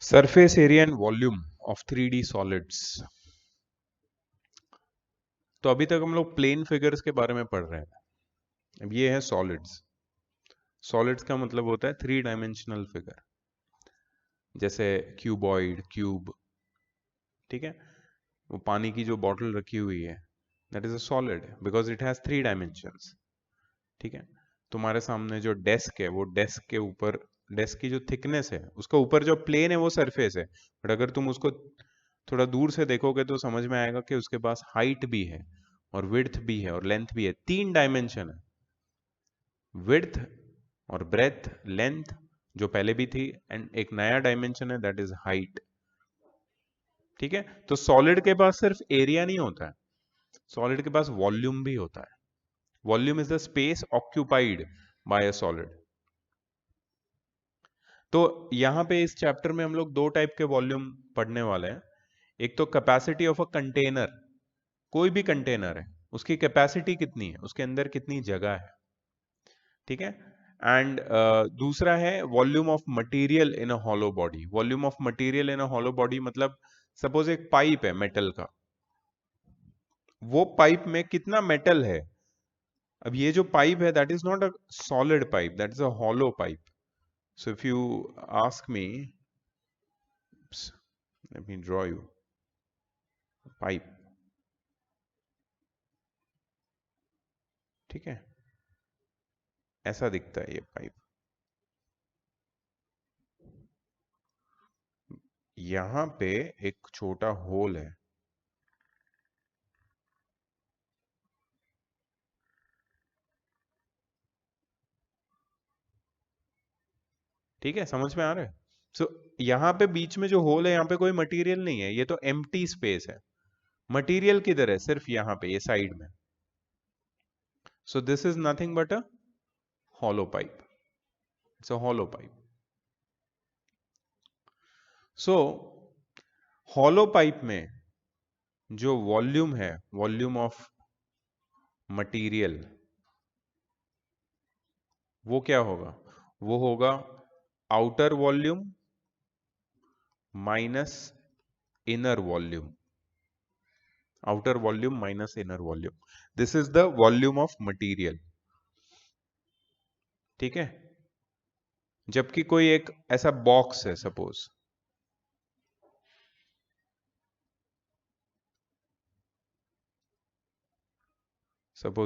Surface area and volume of 3D solids. तो अभी तक हम लोग प्लेन फिगर्स के बारे में पढ़ रहे हैं। अब ये है सॉलिड्स। सॉलिड्स का मतलब होता है 3 डायमेंशनल फिगर, जैसे क्यूबॉइड, क्यूब। ठीक है, वो पानी की जो बॉटल रखी हुई है, that is a solid because it has 3 dimensions. ठीक है, तुम्हारे सामने जो डेस्क है, वो डेस्क के ऊपर, डेस्क की जो थिकनेस है, उसका ऊपर जो प्लेन है वो सरफेस है। बट अगर तुम उसको थोड़ा दूर से देखोगे तो समझ में आएगा कि उसके पास हाइट भी है और विड्थ भी है और लेंथ भी है। 3 डायमेंशन है, विड्थ और ब्रेथ, लेंथ जो पहले भी थी, एंड एक नया डायमेंशन है दैट इज हाइट। ठीक है, तो सॉलिड के पास सिर्फ एरिया नहीं होता है, सॉलिड के पास वॉल्यूम भी होता है। Volume is the space occupied by a solid. तो यहां पे इस चैप्टर में हम लोग 2 टाइप के वॉल्यूम पढ़ने वाले हैं। एक तो कैपेसिटी ऑफ अ कंटेनर, कोई भी कंटेनर है उसकी कैपेसिटी कितनी है, उसके अंदर कितनी जगह है। ठीक है, एंड दूसरा है volume of material in a hollow body. Volume of material in a hollow body मतलब सपोज एक पाइप है मेटल का, वो पाइप में कितना मेटल है। अब ये जो पाइप है that is not a solid pipe, that is a hollow pipe. So if you ask me, let me draw you pipe. ठीक है, ऐसा दिखता है ये पाइप। यहां पे एक छोटा होल है। ठीक है, समझ में आ रहा है। सो यहां पे बीच में जो होल है, यहां पे कोई मटेरियल नहीं है, ये तो एम्प्टी स्पेस है। मटेरियल किधर है, सिर्फ यहां पे, ये साइड में। So this is nothing but a hollow pipe. It's a hollow pipe. So hollow pipe में जो वॉल्यूम है, वॉल्यूम ऑफ मटेरियल, वो क्या होगा? वो होगा outer volume minus inner volume. Outer volume minus inner volume, this is the volume of material. ठीक है, जबकि कोई एक ऐसा बॉक्स है, suppose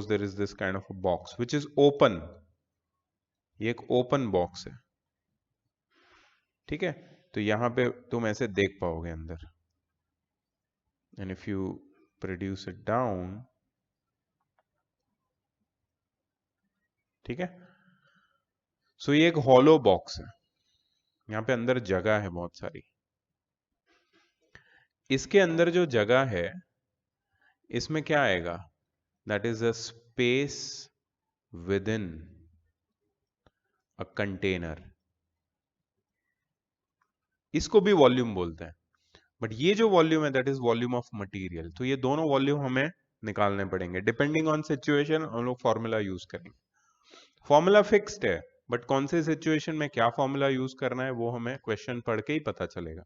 there is this kind of a box which is open, ये एक ओपन बॉक्स है। ठीक है, तो यहां पे तुम ऐसे देख पाओगे अंदर, and if you produce it down, ठीक है, सो ये एक हॉलो बॉक्स है, यहां पे अंदर जगह है बहुत सारी। इसके अंदर जो जगह है, इसमें क्या आएगा? That is a space with in a container. इसको भी वॉल्यूम बोलते हैं, बट ये जो वॉल्यूम है that is volume of material. तो ये दोनों वॉल्यूम हमें निकालने पड़ेंगे, डिपेंडिंग ऑन सिचुएशन हम लोग फॉर्मूला यूज करेंगे। फॉर्मूला फिक्स्ड है, बट कौन से सिचुएशन में क्या फॉर्मूला यूज करना है वो हमें क्वेश्चन पढ़ के ही पता चलेगा।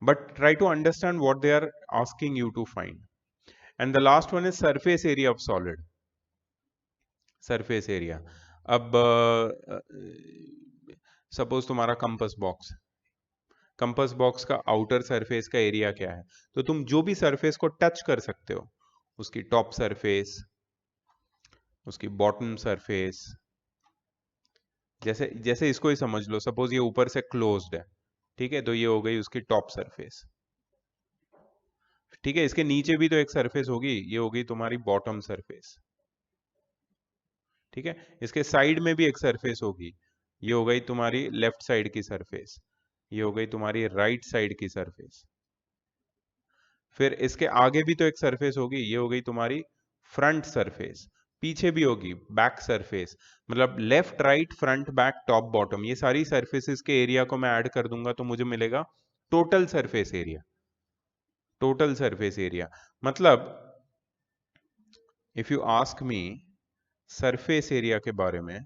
But try to understand what they are asking you to find. And the last one is surface area of solid. Surface area, अब सपोज तुम्हारा कंपास बॉक्स, कंपास बॉक्स का आउटर सरफेस का एरिया क्या है? तो तुम जो भी सरफेस को टच कर सकते हो, उसकी टॉप सरफेस, उसकी बॉटम सरफेस, जैसे जैसे इसको ही समझ लो, सपोज ये ऊपर से क्लोज्ड है, ठीक है, तो ये हो गई उसकी टॉप सरफेस। ठीक है, इसके नीचे भी तो एक सरफेस होगी, ये होगी तुम्हारी बॉटम सरफेस। ठीक है, इसके साइड में भी एक सरफेस होगी, ये हो गई तुम्हारी लेफ्ट साइड की सरफेस, ये हो गई तुम्हारी राइट साइड की सरफेस। फिर इसके आगे भी तो एक सरफेस होगी, ये हो गई तुम्हारी फ्रंट सरफेस। पीछे भी होगी बैक सरफेस। मतलब left, right, front, back, top, bottom, ये सारी सरफेसेस के एरिया को मैं ऐड कर दूंगा तो मुझे मिलेगा total surface area. Total surface area मतलब, if you ask me surface area के बारे में,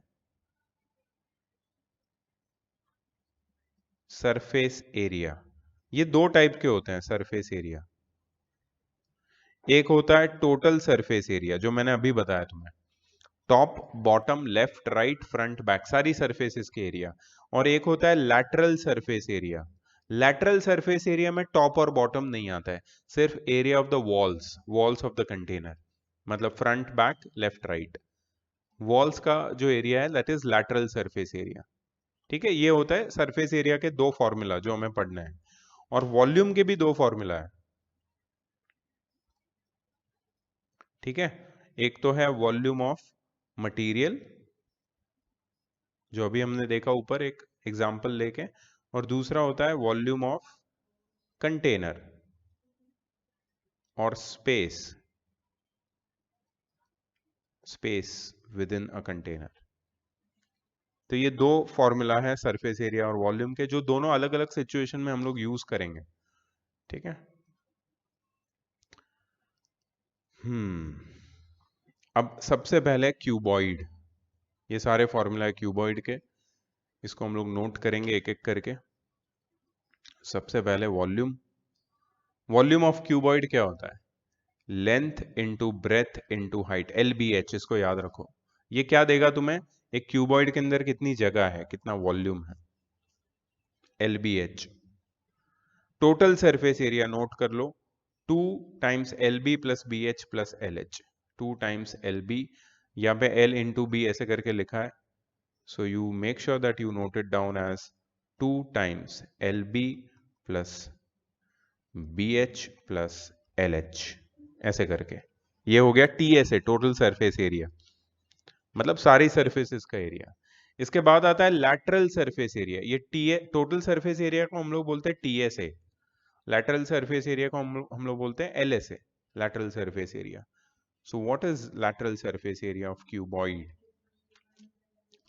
सरफेस एरिया। ये दो टाइप के होते हैं सरफेस एरिया। एक होता है टोटल सरफेस एरिया, जो मैंने अभी बताया तुम्हें, top bottom left right front back सारी सरफेसेस के एरिया। और एक होता है lateral surface area. Lateral surface area में टॉप और बॉटम नहीं आता है, सिर्फ area of the walls of the container, मतलब front back left right walls का जो एरिया है that is lateral surface area. ठीक है, ये होता है सरफेस एरिया के दो फॉर्मूला जो हमें पढ़ना है, और वॉल्यूम के भी दो फॉर्मूला है। ठीक है, एक तो है वॉल्यूम ऑफ मटेरियल, जो अभी हमने देखा ऊपर एक एग्जांपल लेके, और दूसरा होता है वॉल्यूम ऑफ कंटेनर और space with in a container. तो ये दो फॉर्मूला है सरफेस एरिया और वॉल्यूम के, जो दोनों अलग अलग सिचुएशन में हम लोग यूज करेंगे। ठीक है। अब सबसे पहले क्यूबॉइड, ये सारे फॉर्मूला है क्यूबॉइड के, इसको हम लोग नोट करेंगे एक एक करके। सबसे पहले वॉल्यूम ऑफ क्यूबॉइड क्या होता है? Length into breadth into height, LBH, इसको याद रखो। ये क्या देगा तुम्हें? एक क्यूबॉइड के अंदर कितनी जगह है, कितना वॉल्यूम है, LBH। Total surface area note कर लो, 2 times LB plus BH plus LH। 2 times LB, यहाँ पे L इंटू बी ऐसे करके लिखा है, so you make sure that you note it down as 2 times LB plus BH plus LH, ऐसे करके। ये हो गया TSA, टोटल सरफेस एरिया, मतलब सारी सरफेसेस का एरिया। इसके बाद आता है लैटरल सरफेस एरिया। ये टोटल सरफेस एरिया को हम लोग बोलते हैं TSA, लैटरल सरफेस एरिया को हम लोग बोलते हैं LSA, lateral surface area. So what is lateral surface area of cuboid?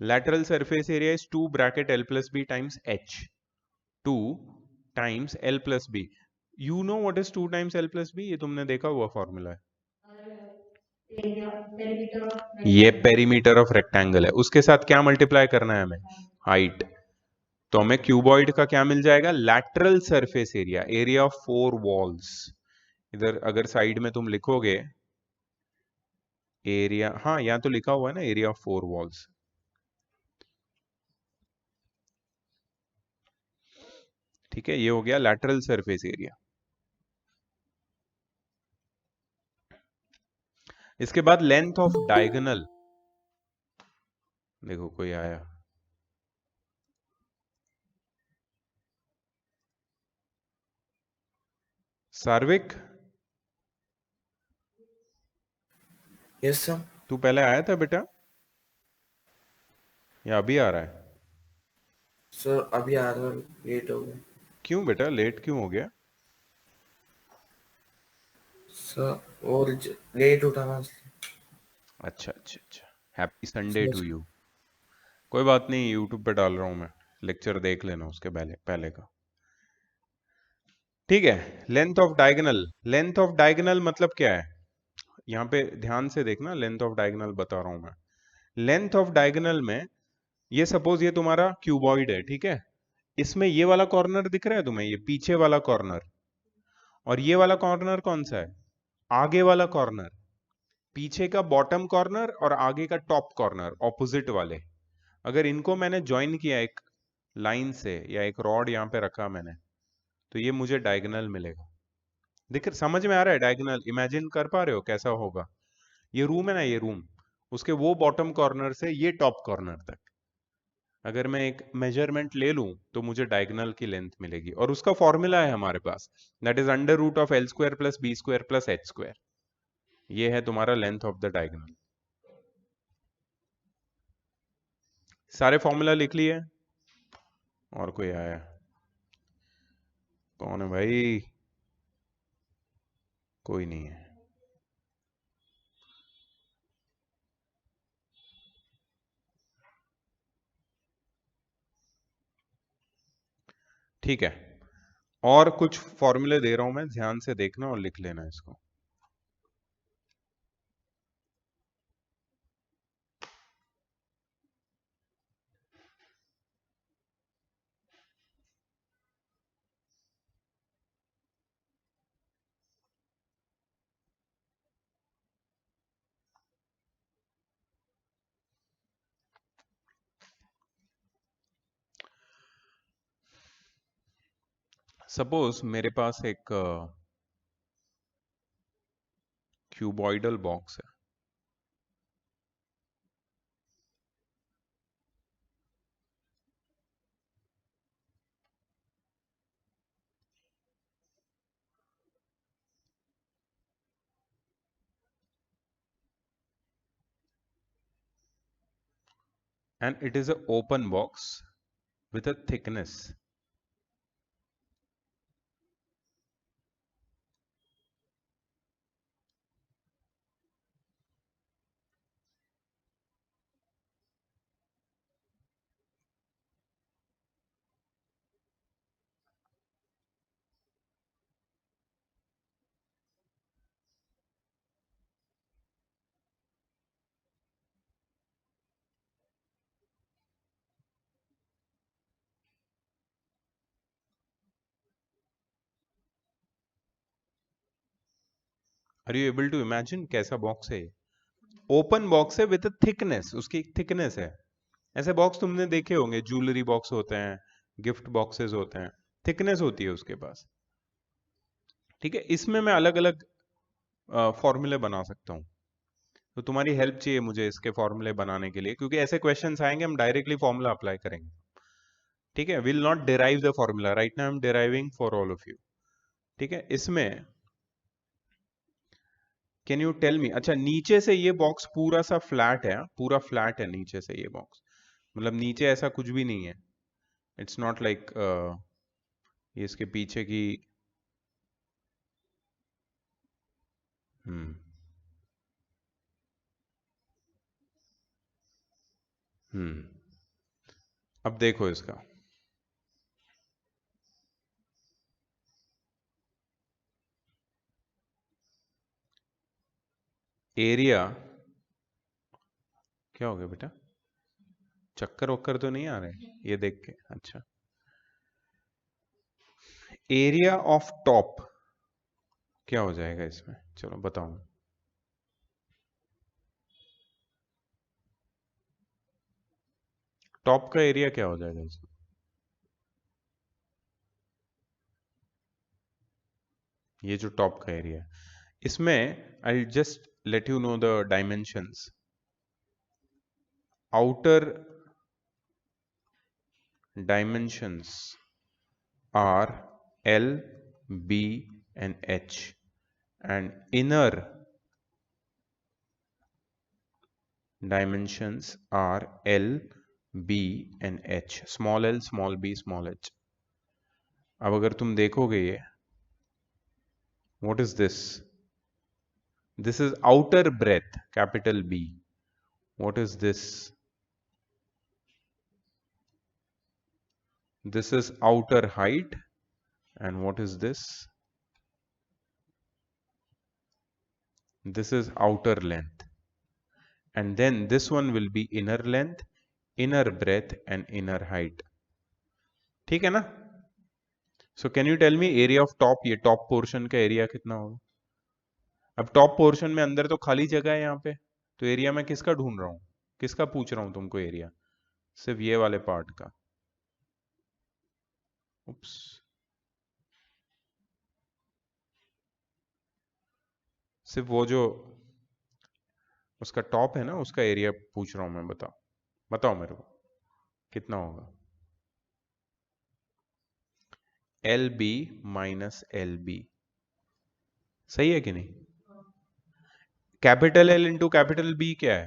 Lateral surface area is 2 bracket L plus B times H। 2 times L plus B. You know what is 2 times L plus B? ये तुमने देखा हुआ formula है। ये perimeter of rectangle है, उसके साथ क्या मल्टीप्लाई करना है हमें? हाइट। तो हमें क्यूबॉइड का क्या मिल जाएगा? Lateral surface area, area of 4 walls. इधर अगर साइड में तुम लिखोगे एरिया, हाँ यहाँ तो लिखा हुआ है ना, एरिया ऑफ 4 वॉल्स। ठीक है, ये हो गया लैटरल सरफेस एरिया। इसके बाद लेंथ ऑफ डायगोनल। देखो कोई आया। सार्विक, यस सर। तू पहले आया था बेटा या अभी आ रहा है? सर अभी आ रहा, लेट हो गया। क्यों बेटा, लेट क्यों हो गया? सर और लेट उठा ना। अच्छा अच्छा अच्छा, happy Sunday sir to you. कोई बात नहीं, यूट्यूब पे डाल रहा हूं मैं, लेक्चर देख लेना उसके पहले पहले का। ठीक है, length of diagonal. Length of diagonal मतलब क्या है? यहाँ पे ध्यान से देखना, लेंथ ऑफ डायगोनल बता रहा हूं मैं। लेंथ ऑफ डायगोनल में, ये सपोज ये तुम्हारा क्यूबॉइड है, ठीक है, इसमें ये वाला कॉर्नर दिख रहा है तुम्हें, ये पीछे वाला कॉर्नर, और ये वाला कॉर्नर कौन सा है? आगे वाला कॉर्नर। पीछे का बॉटम कॉर्नर और आगे का टॉप कॉर्नर ऑपोजिट वाले, अगर इनको मैंने ज्वाइन किया एक लाइन से, या एक रॉड यहाँ पे रखा मैंने, तो ये मुझे डायगोनल मिलेगा। दिख, समझ में आ रहा है? डायगोनल इमेजिन कर पा रहे हो कैसा होगा? ये रूम है ना, ये रूम, उसके वो बॉटम कॉर्नर से ये टॉप कॉर्नर तक अगर मैं एक मेजरमेंट ले लूं, तो मुझे डायगोनल की लेंथ मिलेगी, और उसका फॉर्मूला है हमारे पास, that is under root of L² plus B² plus H²। ये है तुम्हारा लेंथ ऑफ द डायगोनल। सारे फॉर्मूला लिख लिए? और कोई आया? कौन है भाई? कोई नहीं है। ठीक है, और कुछ फॉर्मूले दे रहा हूं मैं, ध्यान से देखना और लिख लेना इसको। सपोज मेरे पास एक क्यूबॉइडल बॉक्स है, and it is an open box with a thickness. Are you able to imagine कैसा बॉक्स है? ओपन बॉक्स है विद अ थिकनेस, उसकी एक थिकनेस है। ऐसे बॉक्स तुमने देखे होंगे, ज्वेलरी बॉक्स होते हैं, गिफ्ट बॉक्सेस होते हैं, थिकनेस होती है उसके पास। ठीक है, इसमें मैं अलग अलग फॉर्मूले बना सकता हूँ। तो तुम्हारी हेल्प चाहिए मुझे इसके फॉर्मूले बनाने के लिए, क्योंकि ऐसे क्वेश्चंस आएंगे हम डायरेक्टली फॉर्मूला अप्लाई करेंगे। ठीक है, will not derive the formula, right now I am deriving for all of you. ठीक है, इसमें कैन यू टेल मी, अच्छा नीचे से ये बॉक्स पूरा सा फ्लैट है, पूरा फ्लैट है नीचे से ये बॉक्स, मतलब नीचे ऐसा कुछ भी नहीं है। इट्स नॉट लाइक ये इसके पीछे की। हम्म हम्म अब देखो इसका एरिया। क्या हो गया बेटा? चक्कर वक्कर तो नहीं आ रहे ये देख के? अच्छा, एरिया ऑफ टॉप क्या हो जाएगा इसमें, चलो बताओ। टॉप का एरिया क्या हो जाएगा इसमें? ये जो टॉप का एरिया है, इसमें I just let you know the dimensions. Outer dimensions are L, B and H, and inner dimensions are L, B and H, small l, small b, small h. अब अगर तुम देखोगे ये, what is this? This is outer breadth, capital B. What is this? This is outer height. And what is this? This is outer length. And then this one will be inner length, inner breadth and inner height. ठीक है ना? So can you tell me area of top, ये top portion का area कितना होगा? अब top portion में अंदर तो खाली जगह है यहाँ पे, तो एरिया मैं किसका ढूंढ रहा हूँ, किसका पूछ रहा हूँ तुमको एरिया? सिर्फ ये वाले पार्ट का। उप्स, सिर्फ वो जो उसका टॉप है ना, उसका एरिया पूछ रहा हूँ मैं। बताओ, बताओ मेरे को कितना होगा? L B minus L B, सही है कि नहीं? Capital L into capital B क्या है?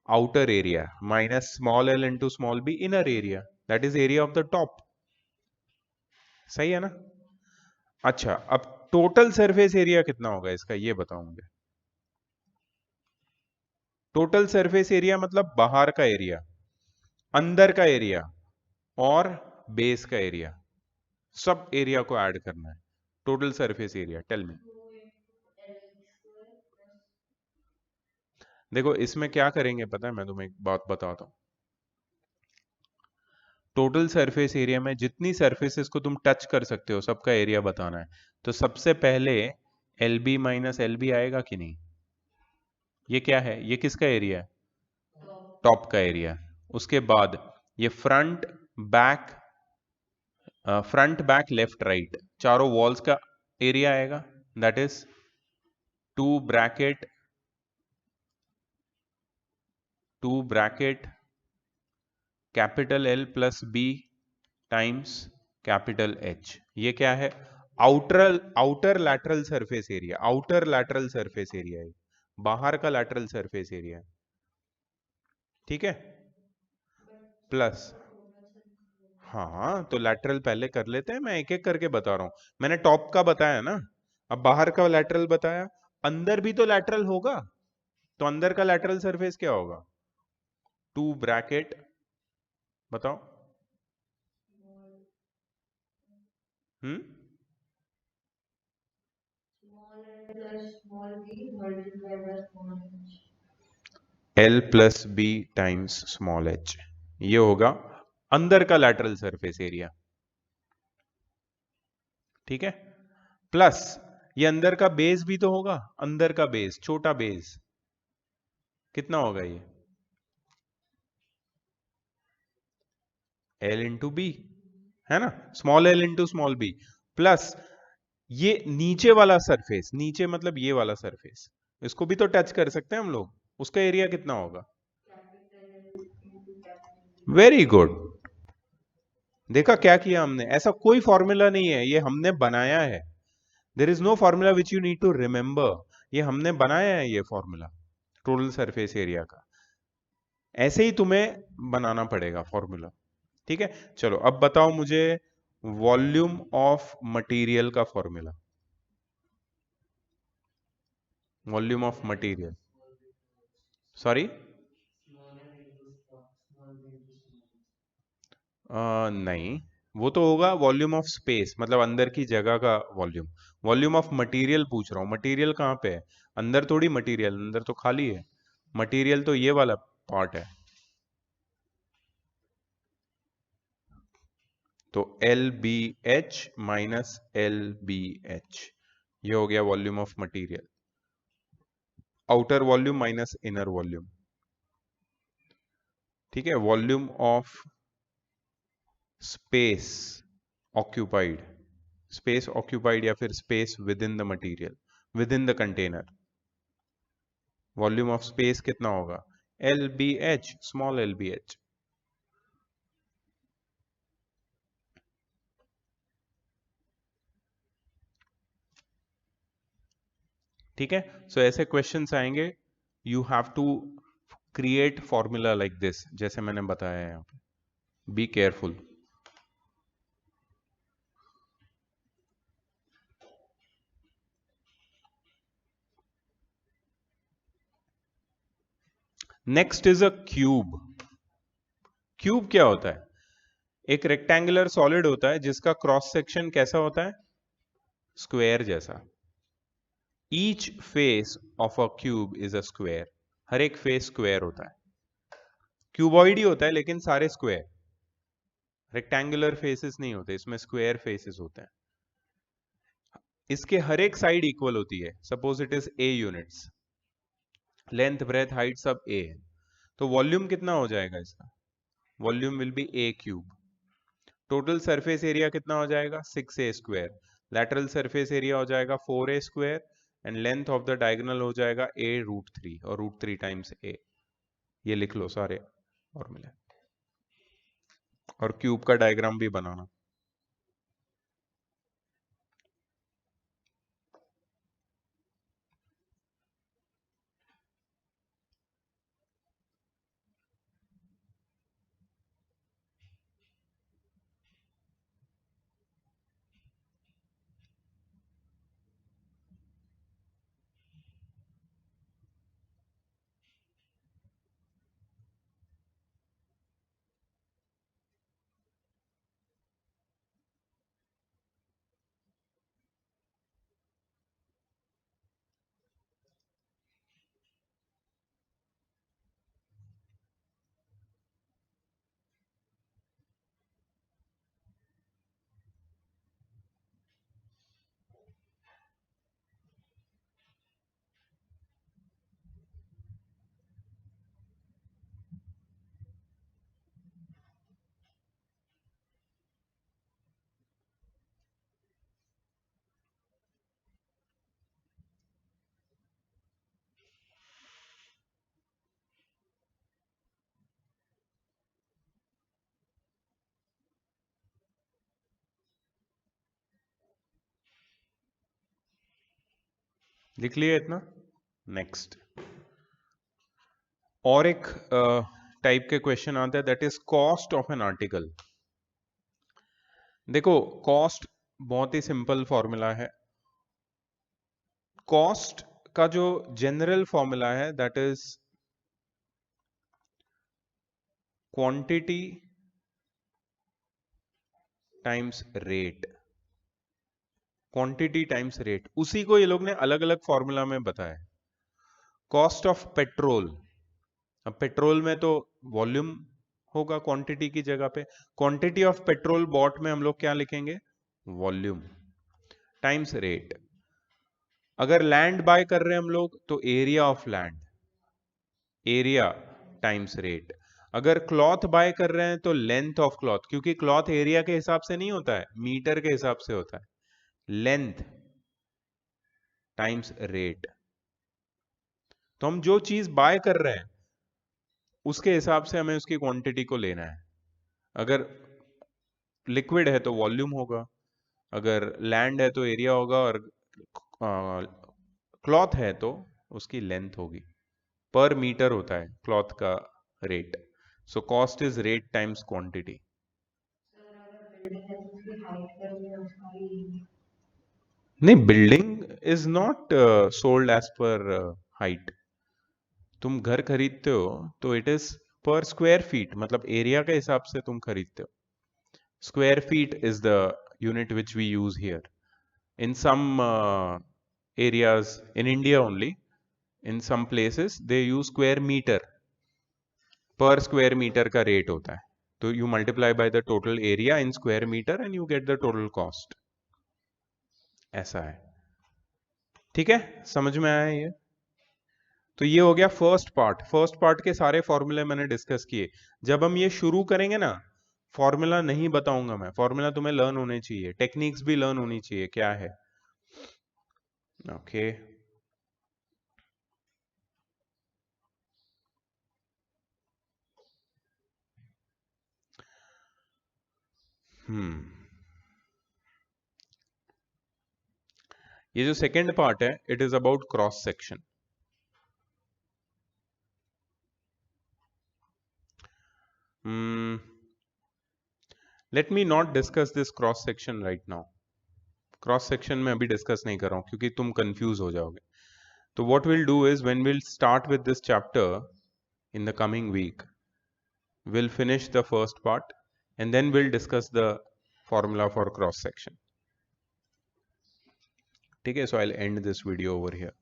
Outer area, minus small L into small B, inner area, that is area of the top. सही है ना? अच्छा, अब टोटल सरफेस एरिया कितना होगा इसका, ये बताओ मुझे। टोटल सरफेस एरिया मतलब बाहर का एरिया, अंदर का एरिया और बेस का एरिया, सब एरिया को ऐड करना है। Total surface area, tell me. देखो इसमें क्या करेंगे पता है, मैं तुम्हें एक बात बताता हूँ। टोटल सरफेस एरिया में जितनी सरफेसेस को तुम टच कर सकते हो सबका एरिया बताना है। तो सबसे पहले L B minus L B आएगा कि नहीं? ये क्या है, ये किसका एरिया है? टॉप का एरिया। उसके बाद ये front, back, front back left right चारों वॉल्स का एरिया आएगा, that is 2 bracket capital L plus B times capital H। ये क्या है? Outer lateral surface area, outer lateral surface area है, बाहर का लैटरल सरफेस एरिया है, ठीक है। प्लस, हाँ तो लैटरल पहले कर लेते हैं, मैं एक एक करके बता रहा हूं। मैंने टॉप का बताया ना, अब बाहर का लैटरल बताया, अंदर भी तो लैटरल होगा, तो अंदर का लैटरल सरफेस क्या होगा? 2 ब्रैकेट, बताओ। Hmm, L plus B times small h, ये होगा अंदर का लैटरल सरफेस एरिया, ठीक है। प्लस ये अंदर का बेस भी तो होगा, अंदर का बेस, छोटा बेस कितना होगा ये? L इंटू बी, है ना, small l into small B. Plus ये नीचे वाला सरफेस, नीचे मतलब ये वाला सरफेस, इसको भी तो टच कर सकते हैं हम लोग, उसका एरिया कितना होगा? Very good. देखा क्या किया हमने, ऐसा कोई फॉर्मूला नहीं है, ये हमने बनाया है। There is no formula which you need to remember, ये हमने बनाया है ये फॉर्मूला टोटल सरफेस एरिया का, ऐसे ही तुम्हें बनाना पड़ेगा फॉर्मूला, ठीक है। चलो अब बताओ मुझे वॉल्यूम ऑफ मटेरियल का formula, volume of material, sorry नहीं, वो तो होगा वॉल्यूम ऑफ स्पेस, मतलब अंदर की जगह का वॉल्यूम। वॉल्यूम ऑफ मटेरियल पूछ रहा हूँ, मटेरियल कहाँ पे है? अंदर थोड़ी मटेरियल, अंदर तो खाली है, मटेरियल तो ये वाला पार्ट है, तो L B H minus L B H, ये हो गया volume of material, outer volume minus inner volume, ठीक है। Volume of space occupied, space occupied या फिर space within the material, within the container, volume of space कितना होगा? L B H, small L B H, ठीक है। So ऐसे questions आएंगे, you have to create formula like this, जैसे मैंने बताया है यहाँ पे, be careful. Next is a cube. Cube क्या होता है? एक रेक्टेंगुलर सॉलिड होता है जिसका क्रॉस सेक्शन कैसा होता है? स्क्वायर जैसा। Each face of a cube is a square, हर एक फेस स्क्वायर होता है, क्यूबॉइड ही होता है लेकिन सारे स्क्वायर, रेक्टेंगुलर फेसेस नहीं होते इसमें, स्क्वायर फेसेस होते हैं। इसके हर एक साइड इक्वल होती है, suppose it is a units, length breadth height सब ए है, तो वॉल्यूम कितना हो जाएगा इसका? Volume will be A cube. Total surface area कितना हो जाएगा? 6a²। लैटरल सरफेस एरिया हो जाएगा 4a², and length of the diagonal हो जाएगा a√3, और √3 टाइम्स a। ये लिख लो सारे फॉर्मूले, और क्यूब का डायग्राम भी बनाना। लिख लिया इतना। नेक्स्ट और एक टाइप के क्वेश्चन आते हैं, that is cost of an article. देखो कॉस्ट बहुत ही सिंपल फॉर्मूला है। कॉस्ट का जो जनरल फॉर्मूला है that is quantity times rate. Quantity times rate, उसी को ये लोग ने अलग अलग फॉर्मूला में बताया। कॉस्ट ऑफ पेट्रोल, अब पेट्रोल में तो वॉल्यूम होगा क्वांटिटी की जगह पे। क्वांटिटी ऑफ पेट्रोल बॉट में हम लोग क्या लिखेंगे, वॉल्यूम टाइम्स रेट। अगर लैंड बाय कर रहे हैं हम लोग तो area of land, area times rate. अगर क्लॉथ बाय कर रहे हैं तो लेंथ ऑफ क्लॉथ, क्योंकि क्लॉथ एरिया के हिसाब से नहीं होता है, मीटर के हिसाब से होता है। Length times rate. तो हम जो चीज बाय कर रहे हैं उसके हिसाब से हमें उसकी क्वांटिटी को लेना है। अगर लिक्विड है तो वॉल्यूम होगा, अगर लैंड है तो एरिया होगा, और क्लॉथ है तो उसकी लेंथ होगी। पर मीटर होता है क्लॉथ का rate. So cost is rate times quantity. नहीं, building is not sold as per height. तुम घर खरीदते हो तो it is per square feet, मतलब एरिया के हिसाब से तुम खरीदते हो। Square feet is the unit which we use here in some areas in India only. In some places they use square meter, per square meter का rate होता है। तो you multiply by the total area in square meter and you get the total cost। ऐसा है, ठीक है, समझ में आया ये? तो ये हो गया फर्स्ट पार्ट। फर्स्ट पार्ट के सारे फॉर्मूले मैंने डिस्कस किए। जब हम ये शुरू करेंगे ना, फॉर्मूला नहीं बताऊंगा मैं, फॉर्मूला तुम्हें लर्न होने चाहिए, टेक्निक्स भी लर्न होनी चाहिए क्या है। ओके ये जो सेकेंड पार्ट है it is about cross section. Let me not discuss this cross section right now. Cross section में अभी डिस्कस नहीं कर रहा हूं क्योंकि तुम कंफ्यूज हो जाओगे। तो what will do is when will start with this chapter in the coming week, we'll finish the first part and then we'll discuss the formula for cross section. ठीक है, so I'll end this video over here.